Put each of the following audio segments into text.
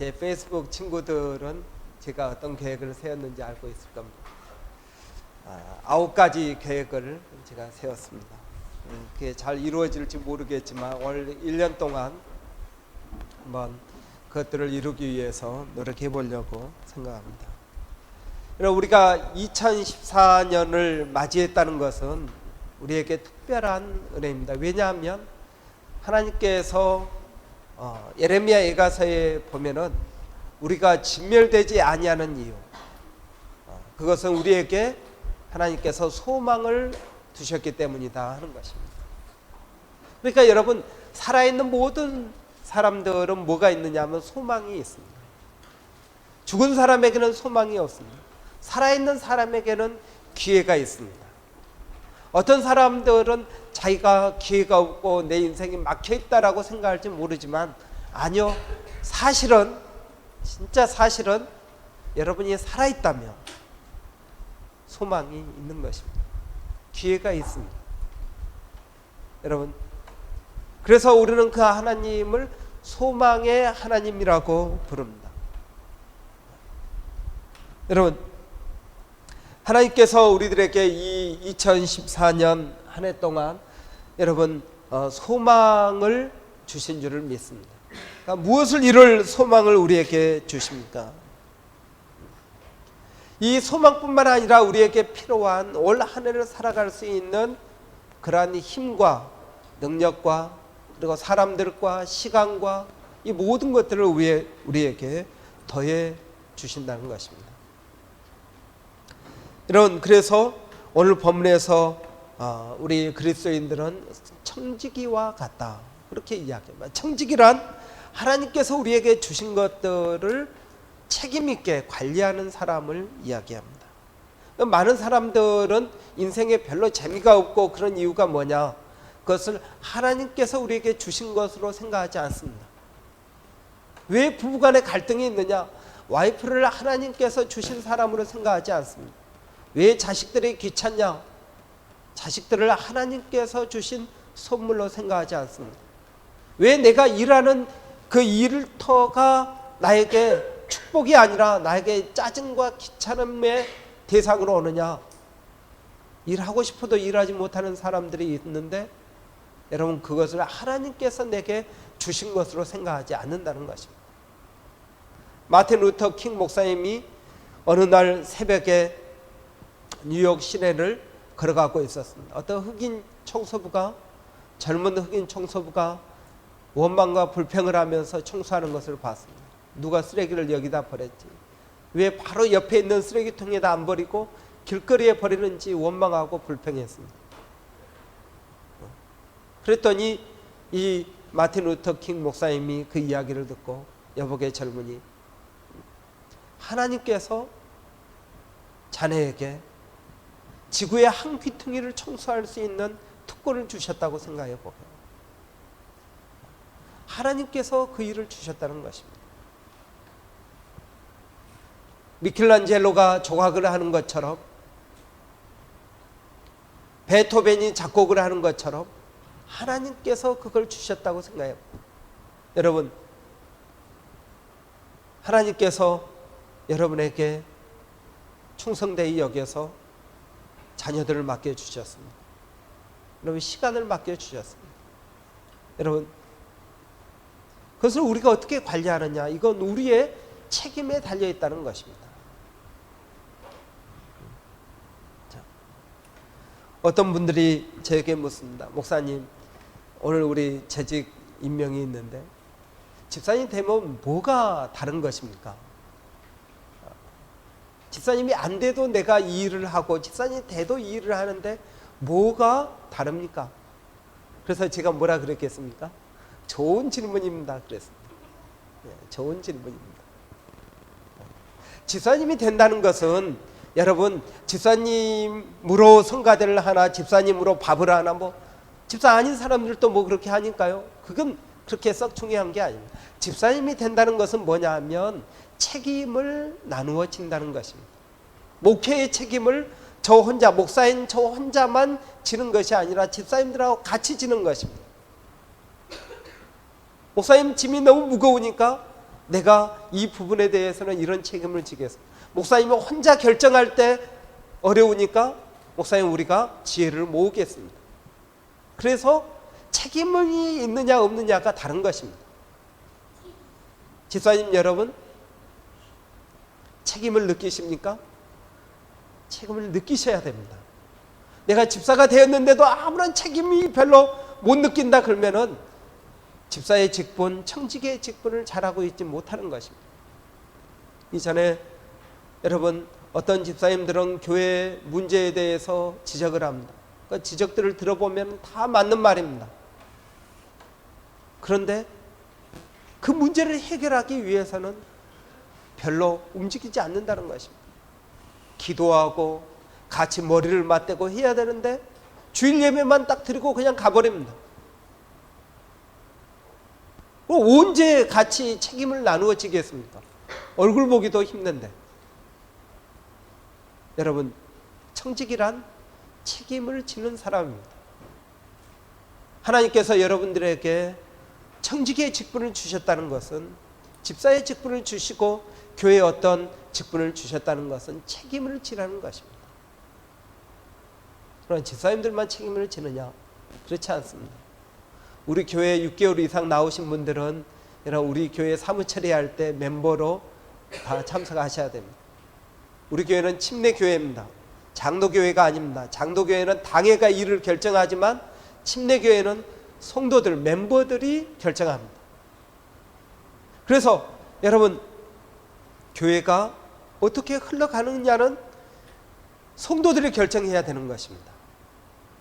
제 페이스북 친구들은 제가 어떤 계획을 세웠는지 알고 있을 겁니다. 9가지 계획을 제가 세웠습니다. 그게 잘 이루어질지 모르겠지만 올 1년 동안 한번 그것들을 이루기 위해서 노력해 보려고 생각합니다. 우리가 2014년을 맞이했다는 것은 우리에게 특별한 은혜입니다. 왜냐하면 하나님께서 예레미야 예가서에 보면은 우리가 진멸되지 아니하는 이유, 그것은 우리에게 하나님께서 소망을 두셨기 때문이다 하는 것입니다. 그러니까 여러분, 살아있는 모든 사람들은 뭐가 있느냐 하면 소망이 있습니다. 죽은 사람에게는 소망이 없습니다. 살아있는 사람에게는 기회가 있습니다. 어떤 사람들은 자기가 기회가 없고 내 인생이 막혀있다라고 생각할지 모르지만, 아니요, 사실은, 진짜 사실은 여러분이 살아있다면 소망이 있는 것입니다. 기회가 있습니다. 여러분, 그래서 우리는 그 하나님을 소망의 하나님이라고 부릅니다. 여러분, 하나님께서 우리들에게 이 2014년 한 해 동안 여러분 소망을 주신 줄을 믿습니다. 그러니까 무엇을 이룰 소망을 우리에게 주십니까? 이 소망뿐만 아니라 우리에게 필요한 올 한 해를 살아갈 수 있는 그러한 힘과 능력과 그리고 사람들과 시간과 이 모든 것들을 우리에게 더해 주신다는 것입니다. 여러분, 그래서 오늘 본문에서 우리 그리스도인들은 청지기와 같다, 그렇게 이야기합니다. 청지기란 하나님께서 우리에게 주신 것들을 책임있게 관리하는 사람을 이야기합니다. 많은 사람들은 인생에 별로 재미가 없고 그런 이유가 뭐냐, 그것을 하나님께서 우리에게 주신 것으로 생각하지 않습니다. 왜 부부간에 갈등이 있느냐, 와이프를 하나님께서 주신 사람으로 생각하지 않습니다. 왜 자식들이 귀찮냐, 자식들을 하나님께서 주신 선물로 생각하지 않습니다. 왜 내가 일하는 그 일터가 나에게 축복이 아니라 나에게 짜증과 귀찮음의 대상으로 오느냐, 일하고 싶어도 일하지 못하는 사람들이 있는데 여러분, 그것을 하나님께서 내게 주신 것으로 생각하지 않는다는 것입니다. 마틴 루터 킹 목사님이 어느 날 새벽에 뉴욕 시내를 걸어가고 있었습니다. 어떤 젊은 흑인 청소부가 원망과 불평을 하면서 청소하는 것을 봤습니다. 누가 쓰레기를 여기다 버렸지, 왜 바로 옆에 있는 쓰레기통에다 안 버리고 길거리에 버리는지 원망하고 불평했습니다. 그랬더니 이 마틴 루터 킹 목사님이 그 이야기를 듣고, 여보게 젊은이, 하나님께서 자네에게 지구의 한 귀퉁이를 청소할 수 있는 특권을 주셨다고 생각해 보세요. 하나님께서 그 일을 주셨다는 것입니다. 미켈란젤로가 조각을 하는 것처럼, 베토벤이 작곡을 하는 것처럼 하나님께서 그걸 주셨다고 생각해요. 여러분, 하나님께서 여러분에게 충성되이 여겨서 자녀들을 맡겨주셨습니다. 여러분, 시간을 맡겨주셨습니다. 여러분, 그것을 우리가 어떻게 관리하느냐, 이건 우리의 책임에 달려있다는 것입니다. 어떤 분들이 저에게 묻습니다. 목사님, 오늘 우리 재직 임명이 있는데 집사님 되면 뭐가 다른 것입니까? 집사님이 안 돼도 내가 이 일을 하고 집사님이 돼도 이 일을 하는데 뭐가 다릅니까? 그래서 제가 뭐라 그랬겠습니까? 좋은 질문입니다 그랬습니다. 네, 좋은 질문입니다. 집사님이 된다는 것은 여러분, 집사님으로 성가대를 하나, 집사님으로 밥을 하나, 집사 아닌 사람들도 그렇게 하니까요. 그건 그렇게 썩 중요한 게 아닙니다. 집사님이 된다는 것은 뭐냐 하면 책임을 나누어 진다는 것입니다. 목회의 책임을 목사인 저 혼자만 지는 것이 아니라 집사님들하고 같이 지는 것입니다. 목사님 짐이 너무 무거우니까 내가 이 부분에 대해서는 이런 책임을 지겠습니다. 목사님은 혼자 결정할 때 어려우니까 목사님 우리가 지혜를 모으겠습니다. 그래서 책임이 있느냐 없느냐가 다른 것입니다. 집사님 여러분, 책임을 느끼십니까? 책임을 느끼셔야 됩니다. 내가 집사가 되었는데도 아무런 책임이 별로 못 느낀다 그러면은 집사의 직분, 청지기의 직분을 잘하고 있지 못하는 것입니다. 이전에 여러분 어떤 집사님들은 교회 문제에 대해서 지적을 합니다. 그 지적들을 들어보면 다 맞는 말입니다. 그런데 그 문제를 해결하기 위해서는 별로 움직이지 않는다는 것입니다. 기도하고 같이 머리를 맞대고 해야 되는데 주일 예배만 딱 드리고 그냥 가버립니다. 언제 같이 책임을 나누어 지겠습니까? 얼굴 보기도 힘든데. 여러분, 청지기란 책임을 지는 사람입니다. 하나님께서 여러분들에게 청지기의 직분을 주셨다는 것은, 집사의 직분을 주시고 교회에 어떤 직분을 주셨다는 것은 책임을 지라는 것입니다. 그러나 집사님들만 책임을 지느냐? 그렇지 않습니다. 우리 교회에 6개월 이상 나오신 분들은 우리 교회 사무처리할 때 멤버로 다 참석하셔야 됩니다. 우리 교회는 침례교회입니다. 장로교회가 아닙니다. 장로교회는 당회가 일을 결정하지만 침례교회는 성도들, 멤버들이 결정합니다. 그래서 여러분, 교회가 어떻게 흘러가느냐는 성도들이 결정해야 되는 것입니다.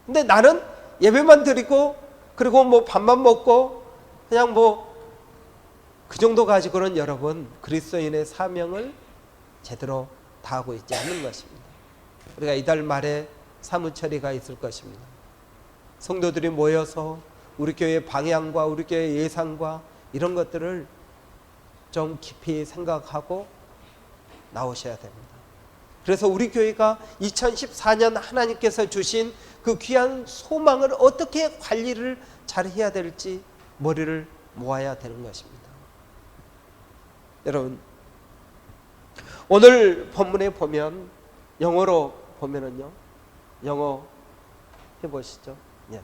근데 나는 예배만 드리고 그리고 뭐 밥만 먹고 그냥 뭐 그 정도 가지고는 여러분 그리스도인의 사명을 제대로 다하고 있지 않는 것입니다. 우리가 이달 말에 사무처리가 있을 것입니다. 성도들이 모여서 우리 교회의 방향과 우리 교회의 예상과 이런 것들을 좀 깊이 생각하고 나오셔야 됩니다. 그래서 우리 교회가 2014년 하나님께서 주신 그 귀한 소망을 어떻게 관리를 잘 해야 될지 머리를 모아야 되는 것입니다. 여러분, 오늘 본문에 보면 영어로 보면은요, 영어 해보시죠. 예.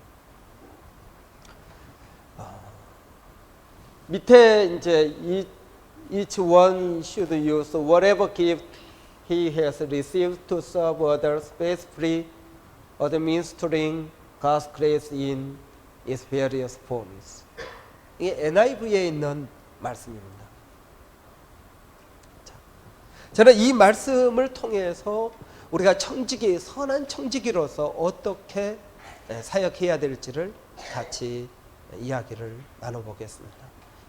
밑에 이제 each one should use whatever gift he has received to serve others faithfully, administering God's grace in its various forms. 이게 NIV에 있는 말씀입니다. 저는 이 말씀을 통해서 우리가 청지기, 선한 청지기로서 어떻게 사역해야 될지를 같이 이야기를 나눠보겠습니다.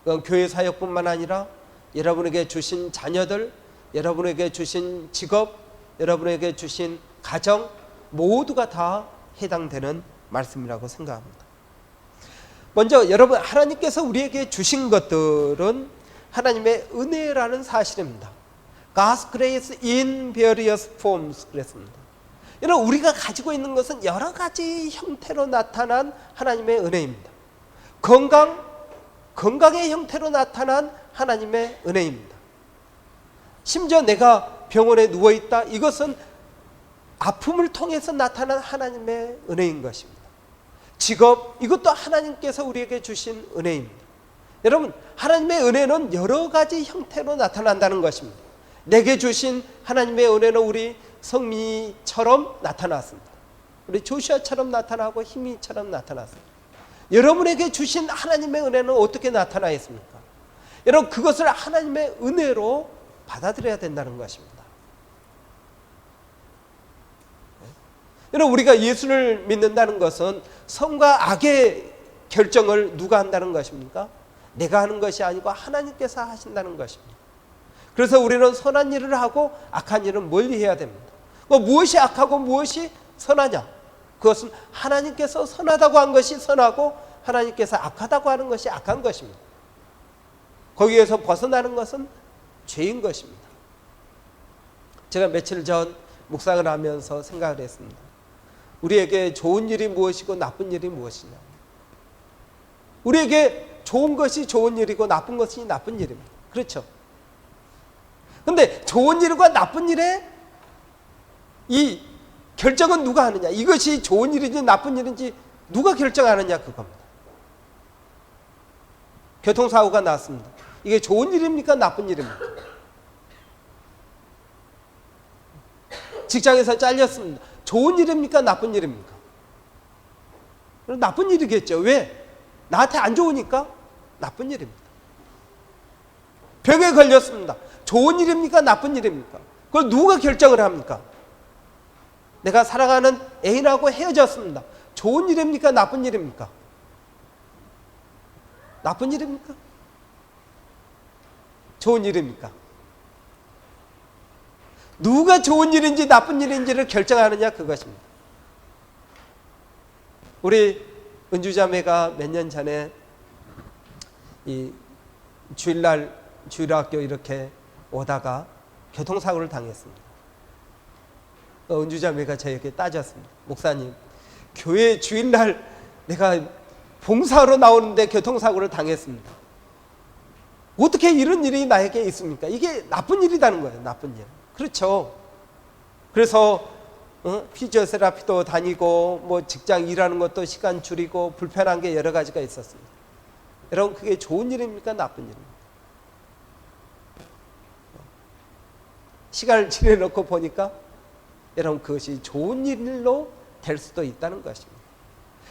그건 교회 사역뿐만 아니라 여러분에게 주신 자녀들, 여러분에게 주신 직업, 여러분에게 주신 가정 모두가 다 해당되는 말씀이라고 생각합니다. 먼저 여러분, 하나님께서 우리에게 주신 것들은 하나님의 은혜라는 사실입니다. God's grace in various forms 그랬습니다. 여러분, 우리가 가지고 있는 것은 여러 가지 형태로 나타난 하나님의 은혜입니다. 건강의 형태로 나타난 하나님의 은혜입니다. 심지어 내가 병원에 누워있다, 이것은 아픔을 통해서 나타난 하나님의 은혜인 것입니다. 직업, 이것도 하나님께서 우리에게 주신 은혜입니다. 여러분, 하나님의 은혜는 여러 가지 형태로 나타난다는 것입니다. 내게 주신 하나님의 은혜는 우리 성민이처럼 나타났습니다. 우리 조슈아처럼 나타나고 희미처럼 나타났습니다. 여러분에게 주신 하나님의 은혜는 어떻게 나타나 있습니까? 여러분, 그것을 하나님의 은혜로 받아들여야 된다는 것입니다. 여러분, 우리가 예수를 믿는다는 것은 선과 악의 결정을 누가 한다는 것입니까? 내가 하는 것이 아니고 하나님께서 하신다는 것입니다. 그래서 우리는 선한 일을 하고 악한 일은 멀리 해야 됩니다. 무엇이 악하고 무엇이 선하냐? 그것은 하나님께서 선하다고 한 것이 선하고 하나님께서 악하다고 하는 것이 악한 것입니다. 거기에서 벗어나는 것은 죄인 것입니다. 제가 며칠 전 묵상을 하면서 생각을 했습니다. 우리에게 좋은 일이 무엇이고 나쁜 일이 무엇이냐? 우리에게 좋은 것이 좋은 일이고 나쁜 것이 나쁜 일입니다. 그렇죠? 근데 좋은 일과 나쁜 일에 이 결정은 누가 하느냐? 이것이 좋은 일인지 나쁜 일인지 누가 결정하느냐 그겁니다. 교통사고가 났습니다. 이게 좋은 일입니까? 나쁜 일입니까? 직장에서 잘렸습니다. 좋은 일입니까? 나쁜 일입니까? 나쁜 일이겠죠. 왜? 나한테 안 좋으니까 나쁜 일입니다. 병에 걸렸습니다. 좋은 일입니까? 나쁜 일입니까? 그걸 누가 결정을 합니까? 내가 사랑하는 애인하고 헤어졌습니다. 좋은 일입니까? 나쁜 일입니까? 나쁜 일입니까? 좋은 일입니까? 누가 좋은 일인지 나쁜 일인지를 결정하느냐 그것입니다. 우리 은주자매가 몇 년 전에 이 주일학교 이렇게 오다가 교통사고를 당했습니다. 은주자매가 저에게 따졌습니다. 목사님, 교회 주일날 내가 봉사하러 나오는데 교통사고를 당했습니다. 어떻게 이런 일이 나에게 있습니까? 이게 나쁜 일이라는 거예요. 나쁜 일. 그렇죠. 그래서 피지오테라피도 다니고 뭐 직장 일하는 것도 시간 줄이고 불편한 게 여러 가지가 있었습니다. 여러분, 그게 좋은 일입니까? 나쁜 일입니까? 시간을 지내놓고 보니까 여러분, 그것이 좋은 일로 될 수도 있다는 것입니다.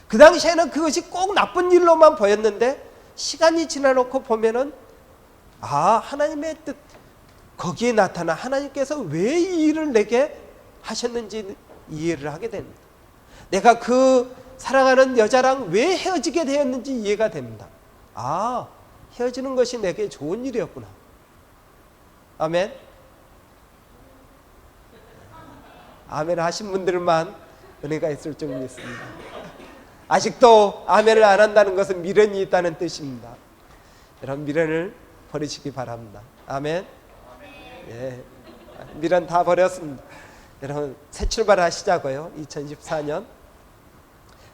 그 당시에는 그것이 꼭 나쁜 일로만 보였는데 시간이 지나놓고 보면은 하나님의 뜻, 거기에 나타나 하나님께서 왜 이 일을 내게 하셨는지 이해를 하게 됩니다. 내가 그 사랑하는 여자랑 왜 헤어지게 되었는지 이해가 됩니다. 헤어지는 것이 내게 좋은 일이었구나. 아멘. 아멘 하신 분들만 은혜가 있을 줄 믿습니다. 아직도 아멘을 안 한다는 것은 미련이 있다는 뜻입니다. 여러분, 미련을 버리시기 바랍니다. 아멘. 예, 미련 다 버렸습니다. 여러분, 새 출발하시자고요. 2014년.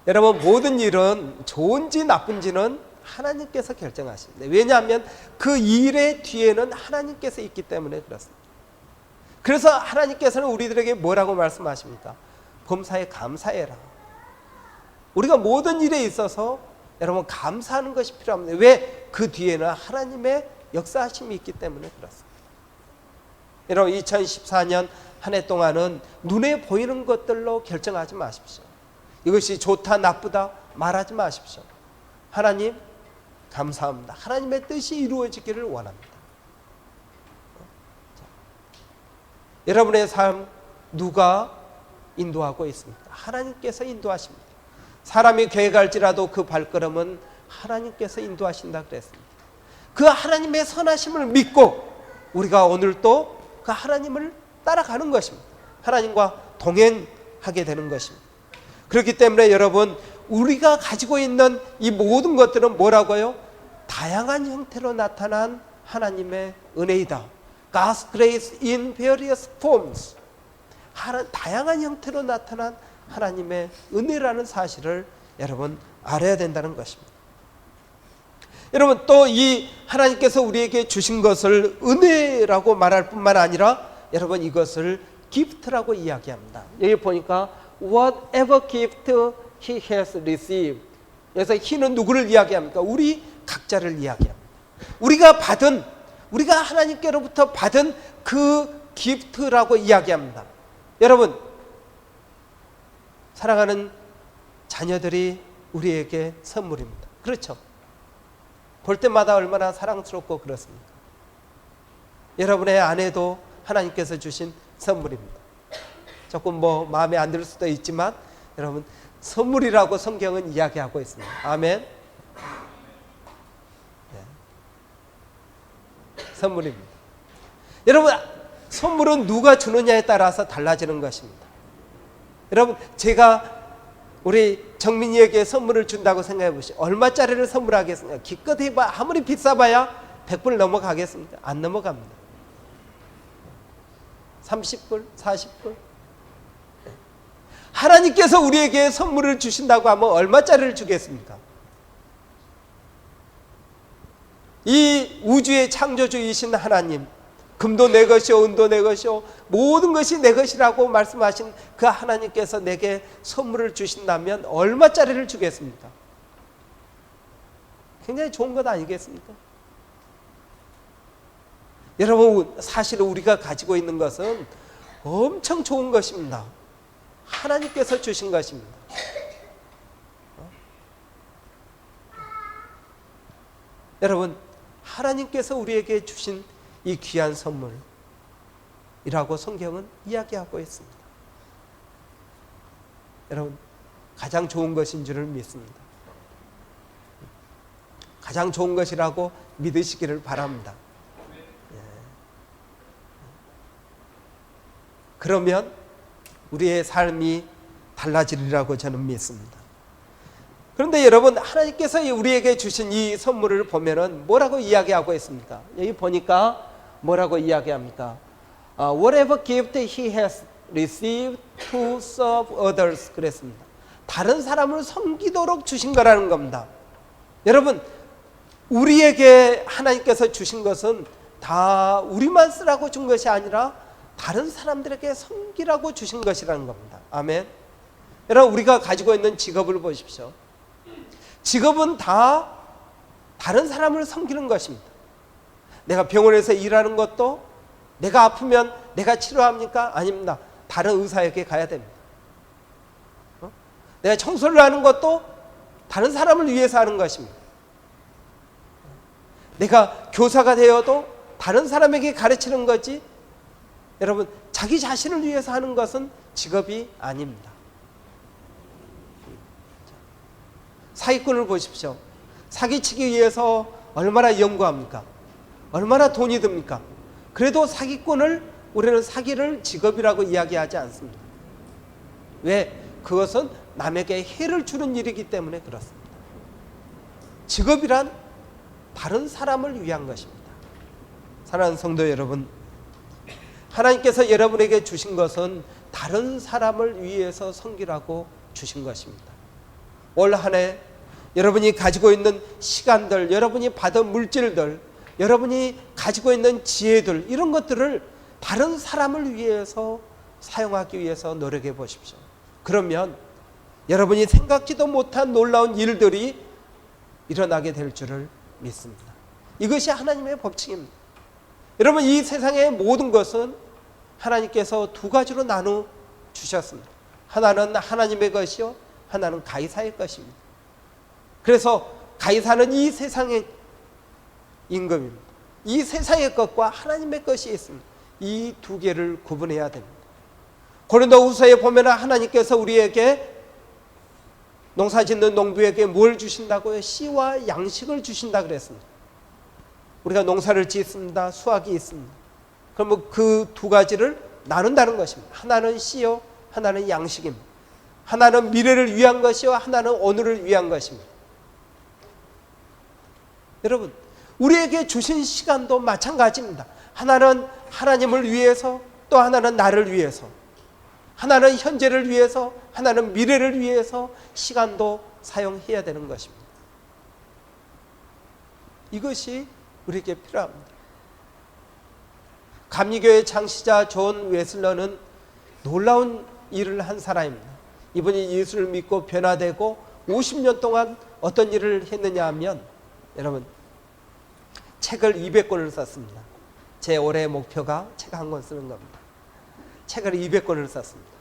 여러분, 모든 일은 좋은지 나쁜지는 하나님께서 결정하십니다. 왜냐하면 그 일의 뒤에는 하나님께서 있기 때문에 그렇습니다. 그래서 하나님께서는 우리들에게 뭐라고 말씀하십니까? 범사에 감사해라. 우리가 모든 일에 있어서 여러분 감사하는 것이 필요합니다. 왜? 그 뒤에는 하나님의 역사하심이 있기 때문에 그렇습니다. 여러분, 2014년 한 해 동안은 눈에 보이는 것들로 결정하지 마십시오. 이것이 좋다 나쁘다 말하지 마십시오. 하나님 감사합니다. 하나님의 뜻이 이루어지기를 원합니다. 여러분의 삶 누가 인도하고 있습니까? 하나님께서 인도하십니다. 사람이 교회 갈지라도 그 발걸음은 하나님께서 인도하신다 그랬습니다. 그 하나님의 선하심을 믿고 우리가 오늘 또 그 하나님을 따라가는 것입니다. 하나님과 동행하게 되는 것입니다. 그렇기 때문에 여러분, 우리가 가지고 있는 이 모든 것들은 뭐라고요? 다양한 형태로 나타난 하나님의 은혜이다. God's grace in various forms. 다양한 형태로 나타난 하나님의 은혜라는 사실을 여러분 알아야 된다는 것입니다. 여러분, 또 이 하나님께서 우리에게 주신 것을 은혜라고 말할 뿐만 아니라 여러분 이것을 기프트라고 이야기합니다. 여기 보니까 whatever gift he has received. 여기서 he는 누구를 이야기합니까? 우리 각자를 이야기합니다. 우리가 하나님께로부터 받은 그 기프트라고 이야기합니다. 여러분, 사랑하는 자녀들이 우리에게 선물입니다. 그렇죠? 볼 때마다 얼마나 사랑스럽고 그렇습니까? 여러분의 아내도 하나님께서 주신 선물입니다. 조금 마음에 안 들 수도 있지만 여러분, 선물이라고 성경은 이야기하고 있습니다. 아멘. 네. 선물입니다. 여러분, 선물은 누가 주느냐에 따라서 달라지는 것입니다. 여러분, 제가 우리 정민이에게 선물을 준다고 생각해 보시죠. 얼마짜리를 선물하겠습니까? 기껏 해봐 아무리 비싸봐야 100불 넘어가겠습니다. 안 넘어갑니다. 30불, 40불. 하나님께서 우리에게 선물을 주신다고 하면 얼마짜리를 주겠습니까? 이 우주의 창조주이신 하나님, 금도 내 것이요 은도 내 것이요 모든 것이 내 것이라고 말씀하신 그 하나님께서 내게 선물을 주신다면 얼마짜리를 주겠습니까? 굉장히 좋은 것 아니겠습니까? 여러분, 사실 우리가 가지고 있는 것은 엄청 좋은 것입니다. 하나님께서 주신 것입니다. 여러분, 하나님께서 우리에게 주신 이 귀한 선물이라고 성경은 이야기하고 있습니다. 여러분, 가장 좋은 것인 줄을 믿습니다. 가장 좋은 것이라고 믿으시기를 바랍니다. 그러면 우리의 삶이 달라지리라고 저는 믿습니다. 그런데 여러분, 하나님께서 우리에게 주신 이 선물을 보면은 뭐라고 이야기하고 있습니까? 여기 보니까 뭐라고 이야기합니까? Whatever gift he has received to serve others 그랬습니다. 다른 사람을 섬기도록 주신 거라는 겁니다. 여러분, 우리에게 하나님께서 주신 것은 다 우리만 쓰라고 준 것이 아니라 다른 사람들에게 섬기라고 주신 것이라는 겁니다. 아멘. 여러분, 우리가 가지고 있는 직업을 보십시오. 직업은 다 다른 사람을 섬기는 것입니다. 내가 병원에서 일하는 것도 내가 아프면 내가 치료합니까? 아닙니다. 다른 의사에게 가야 됩니다. 내가 청소를 하는 것도 다른 사람을 위해서 하는 것입니다. 내가 교사가 되어도 다른 사람에게 가르치는 거지, 여러분, 자기 자신을 위해서 하는 것은 직업이 아닙니다. 사기꾼을 보십시오. 사기치기 위해서 얼마나 연구합니까? 얼마나 돈이 듭니까? 그래도 우리는 사기를 직업이라고 이야기하지 않습니다. 왜? 그것은 남에게 해를 주는 일이기 때문에 그렇습니다. 직업이란 다른 사람을 위한 것입니다. 사랑하는 성도 여러분, 하나님께서 여러분에게 주신 것은 다른 사람을 위해서 섬기라고 주신 것입니다. 올 한 해 여러분이 가지고 있는 시간들, 여러분이 받은 물질들, 여러분이 가지고 있는 지혜들, 이런 것들을 다른 사람을 위해서 사용하기 위해서 노력해 보십시오. 그러면 여러분이 생각지도 못한 놀라운 일들이 일어나게 될 줄을 믿습니다. 이것이 하나님의 법칙입니다. 여러분, 이 세상의 모든 것은 하나님께서 두 가지로 나누어 주셨습니다. 하나는 하나님의 것이요, 하나는 가이사의 것입니다. 그래서 가이사는 이 세상의 임금입니다. 이 세상의 것과 하나님의 것이 있습니다. 이 두 개를 구분해야 됩니다. 고린도후서에 보면 하나님께서 우리에게, 농사짓는 농부에게 뭘 주신다고요? 씨와 양식을 주신다 그랬습니다. 우리가 농사를 짓습니다. 수확이 있습니다. 그럼 그 두 가지를 나눈다는 것입니다. 하나는 씨요, 하나는 양식입니다. 하나는 미래를 위한 것이요, 하나는 오늘을 위한 것입니다. 여러분, 우리에게 주신 시간도 마찬가지입니다. 하나는 하나님을 위해서, 또 하나는 나를 위해서, 하나는 현재를 위해서, 하나는 미래를 위해서 시간도 사용해야 되는 것입니다. 이것이 우리에게 필요합니다. 감리교의 창시자 존 웨슬러는 놀라운 일을 한 사람입니다. 이분이 예수를 믿고 변화되고 50년 동안 어떤 일을 했느냐 하면, 여러분, 책을 200권을 썼습니다. 제 올해의 목표가 책 한 권 쓰는 겁니다. 책을 200권을 썼습니다.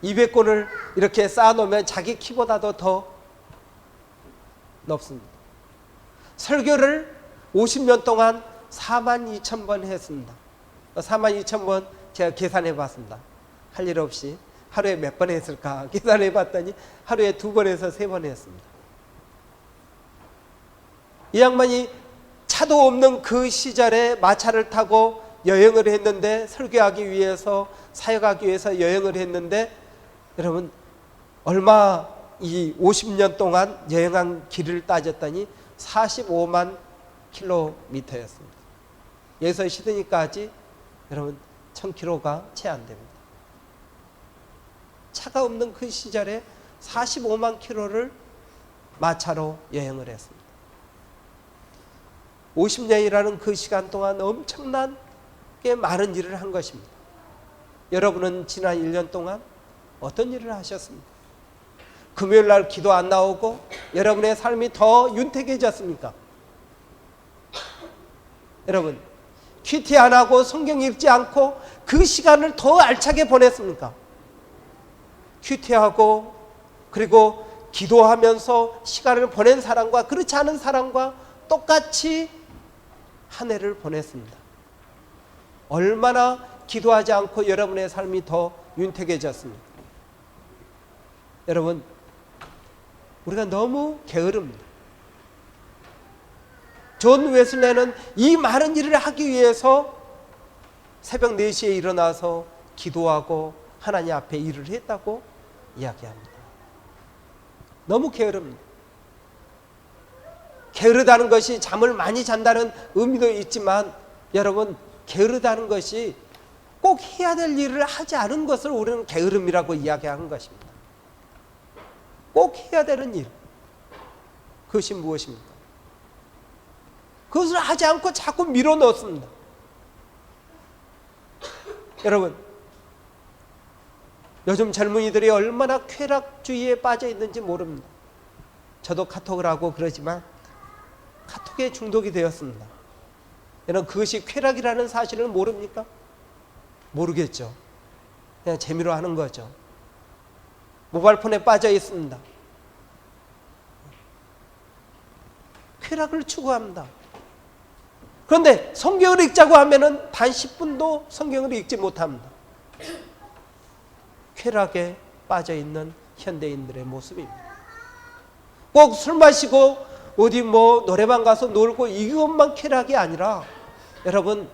200권을 이렇게 쌓아놓으면 자기 키보다도 더 높습니다. 설교를 50년 동안 42,000번 했습니다. 42,000번 제가 계산해 봤습니다. 할 일 없이 하루에 몇 번 했을까 계산해 봤더니 하루에 2번에서 3번 했습니다. 이 양반이 차도 없는 그 시절에 마차를 타고 여행을 했는데, 설교하기 위해서, 사역하기 위해서 여행을 했는데, 여러분, 얼마 이 50년 동안 여행한 길을 따졌더니 45만 킬로미터였습니다. 여기서 시드니까지 여러분 1000km가 채 안 됩니다. 차가 없는 그 시절에 45만 킬로를 마차로 여행을 했습니다. 50년이라는 그 시간 동안 엄청나게 많은 일을 한 것입니다. 여러분은 지난 1년 동안 어떤 일을 하셨습니까? 금요일 날 기도 안 나오고 여러분의 삶이 더 윤택해졌습니까? 여러분, 큐티 안 하고 성경 읽지 않고 그 시간을 더 알차게 보냈습니까? 큐티하고 그리고 기도하면서 시간을 보낸 사람과 그렇지 않은 사람과 똑같이 한 해를 보냈습니다. 얼마나 기도하지 않고 여러분의 삶이 더 윤택해졌습니까? 여러분, 우리가 너무 게으릅니다. 존 웨슬레는 이 많은 일을 하기 위해서 새벽 4시에 일어나서 기도하고 하나님 앞에 일을 했다고 이야기합니다. 너무 게으릅니다. 게으르다는 것이 잠을 많이 잔다는 의미도 있지만 여러분, 게으르다는 것이 꼭 해야 될 일을 하지 않은 것을 우리는 게으름이라고 이야기하는 것입니다. 꼭 해야 되는 일, 그것이 무엇입니까? 그것을 하지 않고 자꾸 밀어넣습니다. 여러분, 요즘 젊은이들이 얼마나 쾌락주의에 빠져 있는지 모릅니다. 저도 카톡을 하고 그러지만 카톡에 중독이 되었습니다. 여러분, 그것이 쾌락이라는 사실을 모릅니까? 모르겠죠. 그냥 재미로 하는 거죠. 모바일폰에 빠져 있습니다. 쾌락을 추구합니다. 그런데 성경을 읽자고 하면은 단 10분도 성경을 읽지 못합니다. 쾌락에 빠져 있는 현대인들의 모습입니다. 꼭 술 마시고 어디 노래방 가서 놀고 이것만 쾌락이 아니라 여러분,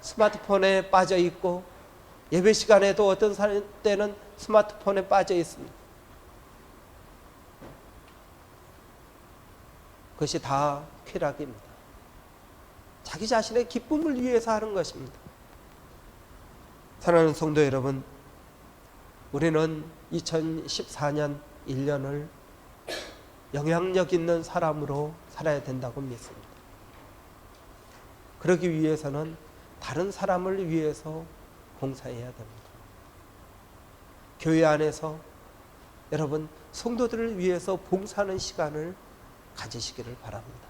스마트폰에 빠져 있고 예배 시간에도 어떤 때는 스마트폰에 빠져 있습니다. 그것이 다 쾌락입니다. 자기 자신의 기쁨을 위해서 하는 것입니다. 사랑하는 성도 여러분, 우리는 2014년 1년을 영향력 있는 사람으로 살아야 된다고 믿습니다. 그러기 위해서는 다른 사람을 위해서 봉사해야 됩니다. 교회 안에서 여러분, 성도들을 위해서 봉사하는 시간을 가지시기를 바랍니다.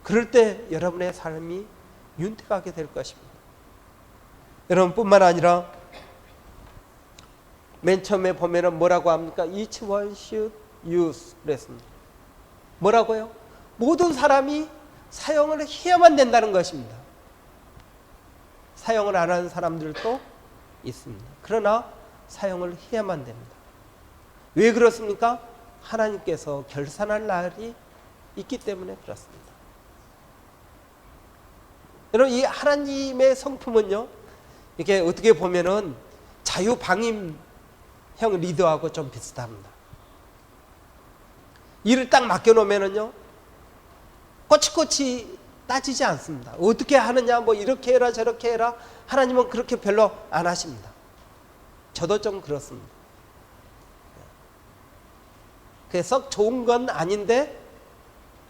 그럴 때 여러분의 삶이 윤택하게 될 것입니다. 여러분뿐만 아니라 맨 처음에 보면은 뭐라고 합니까? Each one should use 그랬습니다. 뭐라고요? 모든 사람이 사용을 해야만 된다는 것입니다. 사용을 안 하는 사람들도 있습니다. 그러나 사용을 해야만 됩니다. 왜 그렇습니까? 하나님께서 결산할 날이 있기 때문에 그렇습니다. 여러분, 이 하나님의 성품은요, 이게 어떻게 보면은 자유방임형 리더하고 좀 비슷합니다. 일을 딱 맡겨놓으면은요, 꼬치꼬치 따지지 않습니다. 어떻게 하느냐, 이렇게 해라 저렇게 해라. 하나님은 그렇게 별로 안 하십니다. 저도 좀 그렇습니다. 그래서 좋은 건 아닌데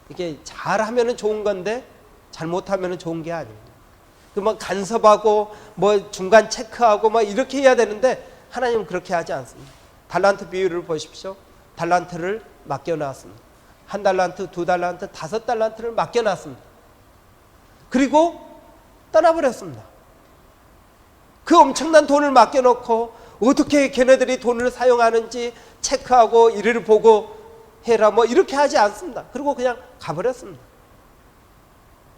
이게 잘하면은 좋은 건데 잘못하면은 좋은 게 아닙니다. 간섭하고 중간 체크하고 이렇게 해야 되는데 하나님은 그렇게 하지 않습니다. 달란트 비유를 보십시오. 달란트를 맡겨놨습니다. 1달란트, 2달란트, 5달란트를 맡겨놨습니다. 그리고 떠나버렸습니다. 그 엄청난 돈을 맡겨놓고 어떻게 걔네들이 돈을 사용하는지 체크하고 이를 보고 해라 이렇게 하지 않습니다. 그리고 그냥 가버렸습니다.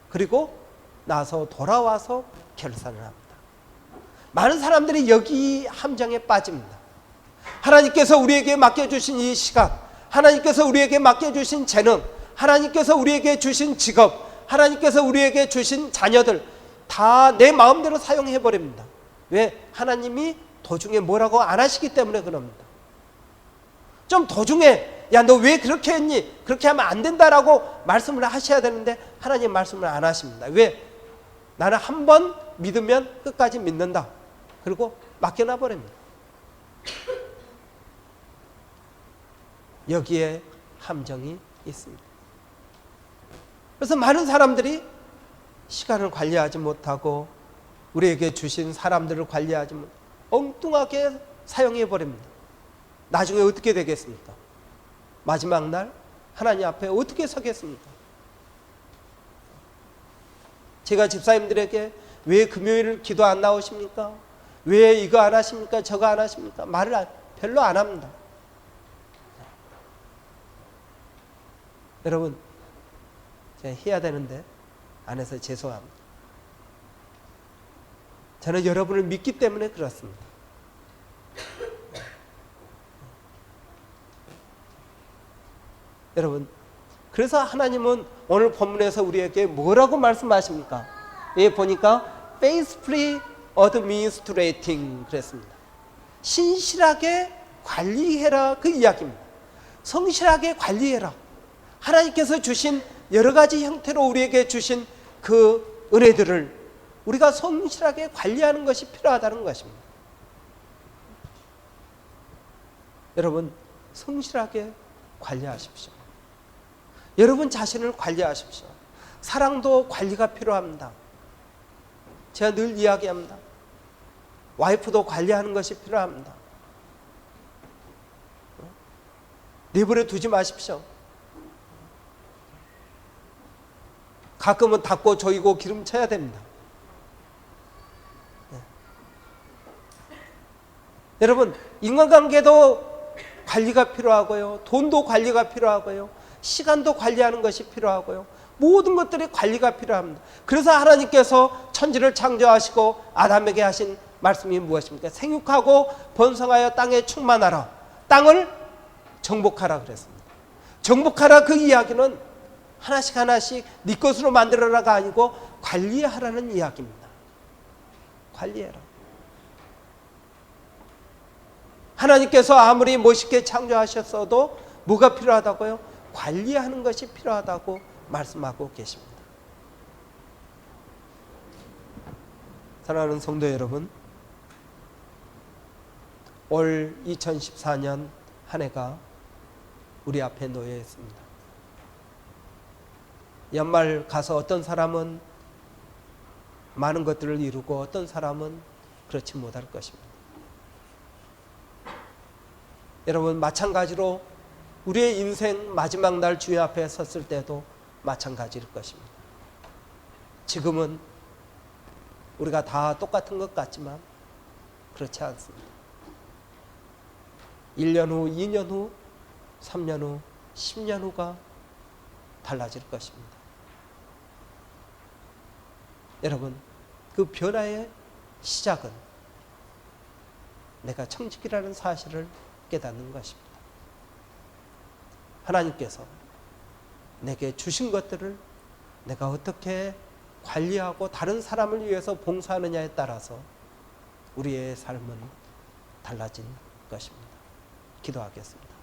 그리고 나서 돌아와서 결산을 합니다. 많은 사람들이 여기 함정에 빠집니다. 하나님께서 우리에게 맡겨주신 이 시간, 하나님께서 우리에게 맡겨주신 재능, 하나님께서 우리에게 주신 직업, 하나님께서 우리에게 주신 자녀들 다 내 마음대로 사용해버립니다. 왜? 하나님이 도중에 뭐라고 안 하시기 때문에 그럽니다. 좀 도중에 야, 너 왜 그렇게 했니? 그렇게 하면 안 된다라고 말씀을 하셔야 되는데 하나님 말씀을 안 하십니다. 왜? 나는 한 번 믿으면 끝까지 믿는다. 그리고 맡겨놔 버립니다. 여기에 함정이 있습니다. 그래서 많은 사람들이 시간을 관리하지 못하고 우리에게 주신 사람들을 관리하지 못하고 엉뚱하게 사용해 버립니다. 나중에 어떻게 되겠습니까? 마지막 날 하나님 앞에 어떻게 서겠습니까? 제가 집사님들에게 왜 금요일 기도 안 나오십니까? 왜 이거 안 하십니까? 저거 안 하십니까? 말을 별로 안 합니다. 여러분, 제가 해야 되는데 안 해서 죄송합니다. 저는 여러분을 믿기 때문에 그렇습니다. 여러분, 그래서 하나님은 오늘 본문에서 우리에게 뭐라고 말씀하십니까? 예, 보니까 faithfully administrating 그랬습니다. 신실하게 관리해라 그 이야기입니다. 성실하게 관리해라. 하나님께서 주신 여러 가지 형태로 우리에게 주신 그 은혜들을 우리가 성실하게 관리하는 것이 필요하다는 것입니다. 여러분, 성실하게 관리하십시오. 여러분 자신을 관리하십시오. 사랑도 관리가 필요합니다. 제가 늘 이야기합니다. 와이프도 관리하는 것이 필요합니다. 내버려 두지 마십시오. 가끔은 닦고 조이고 기름 쳐야 됩니다. 네. 여러분, 인간관계도 관리가 필요하고요. 돈도 관리가 필요하고요. 시간도 관리하는 것이 필요하고요. 모든 것들이 관리가 필요합니다. 그래서 하나님께서 천지를 창조하시고 아담에게 하신 말씀이 무엇입니까? 생육하고 번성하여 땅에 충만하라. 땅을 정복하라 그랬습니다. 정복하라 그 이야기는 하나씩 하나씩 네 것으로 만들어라가 아니고 관리하라는 이야기입니다. 관리해라. 하나님께서 아무리 멋있게 창조하셨어도 뭐가 필요하다고요? 관리하는 것이 필요하다고 말씀하고 계십니다. 사랑하는 성도 여러분, 올 2014년 한 해가 우리 앞에 놓여 있습니다. 연말 가서 어떤 사람은 많은 것들을 이루고 어떤 사람은 그렇지 못할 것입니다. 여러분, 마찬가지로 우리의 인생 마지막 날 주님 앞에 섰을 때도 마찬가지일 것입니다. 지금은 우리가 다 똑같은 것 같지만 그렇지 않습니다. 1년 후, 2년 후, 3년 후, 10년 후가 달라질 것입니다. 여러분, 그 변화의 시작은 내가 청직이라는 사실을 깨닫는 것입니다. 하나님께서 내게 주신 것들을 내가 어떻게 관리하고 다른 사람을 위해서 봉사하느냐에 따라서 우리의 삶은 달라진 것입니다. 기도하겠습니다.